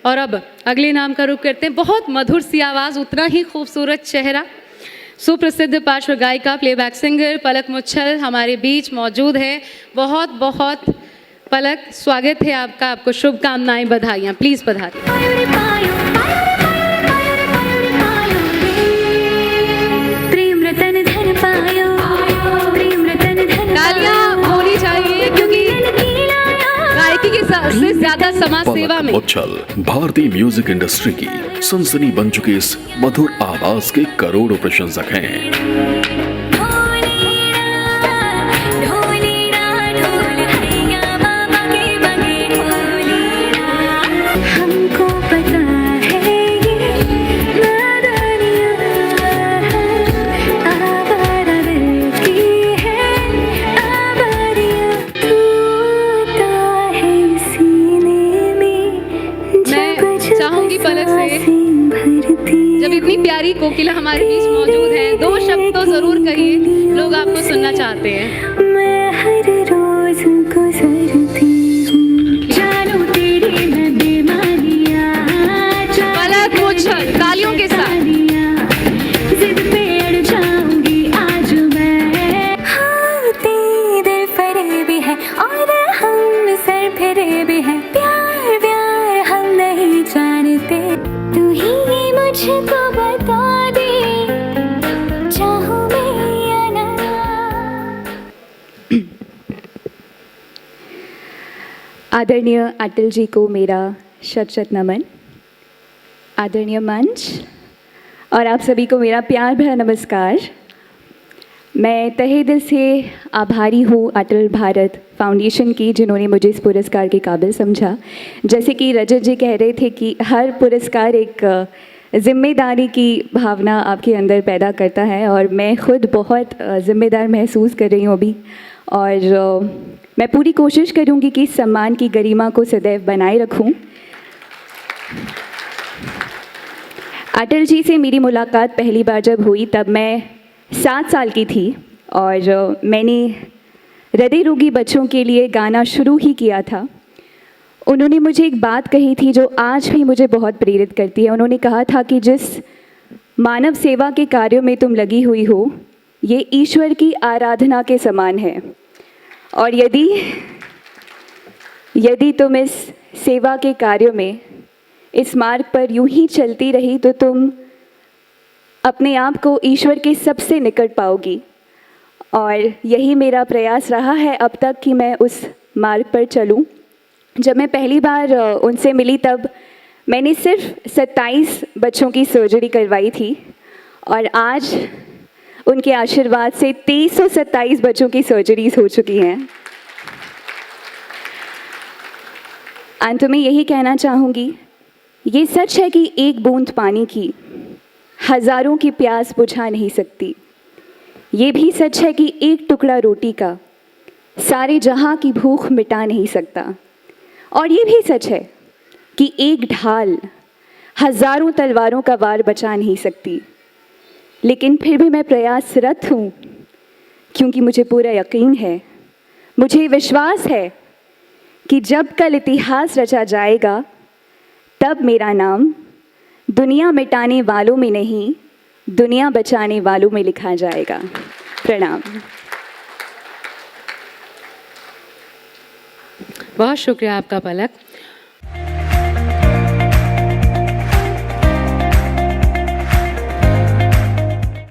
और अब अगले नाम का रुख करते हैं। बहुत मधुर सी आवाज़, उतना ही खूबसूरत चेहरा, सुप्रसिद्ध पार्श्व गायिका, प्लेबैक सिंगर पलक मुच्छल हमारे बीच मौजूद है। बहुत बहुत पलक, स्वागत है आपका, आपको शुभकामनाएं, बधाइयाँ। प्लीज़ पधारिए। तालियां होनी चाहिए क्योंकि गायकी की सबसे ज्यादा समाज सेवा में मुच्छल भारतीय म्यूजिक इंडस्ट्री की सनसनी बन चुके इस मधुर आवाज के करोड़ों प्रशंसक हैं। जब इतनी प्यारी कोकिला हमारे बीच मौजूद है, दो शब्द तो जरूर कहिए, लोग आपको सुनना चाहते हैं। मैं हर रोज गुजरती हूँ, जानू तेरी मैं बीमारियाँ, पलक मुच्छल तालियों के साथ। जिद पे अड़ जाऊंगी आज मैं। हाँ, तेरे फरेबी है और हम सर फिरे भी हैं। प्यार प्यार हम नहीं जानते, तू ही मुझको बता दे, चाहूं मैं या ना। आदरणीय अटल जी को मेरा शत शत नमन, आदरणीय मंच और आप सभी को मेरा प्यार भरा नमस्कार। मैं तहे दिल से आभारी हूँ अटल भारत फाउंडेशन की, जिन्होंने मुझे इस पुरस्कार के काबिल समझा। जैसे कि रजत जी कह रहे थे कि हर पुरस्कार एक ज़िम्मेदारी की भावना आपके अंदर पैदा करता है, और मैं खुद बहुत ज़िम्मेदार महसूस कर रही हूँ अभी। और मैं पूरी कोशिश करूँगी कि इस सम्मान की गरिमा को सदैव बनाए रखूँ। अटल जी से मेरी मुलाकात पहली बार जब हुई तब मैं 7 साल की थी, और मैंने हृदय रोगी बच्चों के लिए गाना शुरू ही किया था। उन्होंने मुझे एक बात कही थी जो आज भी मुझे बहुत प्रेरित करती है। उन्होंने कहा था कि जिस मानव सेवा के कार्यों में तुम लगी हुई हो, ये ईश्वर की आराधना के समान है, और यदि तुम इस सेवा के कार्यों में, इस मार्ग पर यूं ही चलती रही तो तुम अपने आप को ईश्वर के सबसे निकट पाओगी। और यही मेरा प्रयास रहा है अब तक कि मैं उस मार्ग पर चलूं। जब मैं पहली बार उनसे मिली तब मैंने सिर्फ 27 बच्चों की सर्जरी करवाई थी, और आज उनके आशीर्वाद से 327 बच्चों की सर्जरीज हो चुकी हैं। अंत में यही कहना चाहूँगी, ये सच है कि एक बूंद पानी की हज़ारों की प्यास बुझा नहीं सकती। ये भी सच है कि एक टुकड़ा रोटी का सारे जहां की भूख मिटा नहीं सकता। और ये भी सच है कि एक ढाल हज़ारों तलवारों का वार बचा नहीं सकती। लेकिन फिर भी मैं प्रयासरत हूँ, क्योंकि मुझे पूरा यकीन है, मुझे विश्वास है कि जब कल इतिहास रचा जाएगा तब मेरा नाम दुनिया मिटाने वालों में नहीं, दुनिया बचाने वालों में लिखा जाएगा। प्रणाम। बहुत शुक्रिया आपका पलक।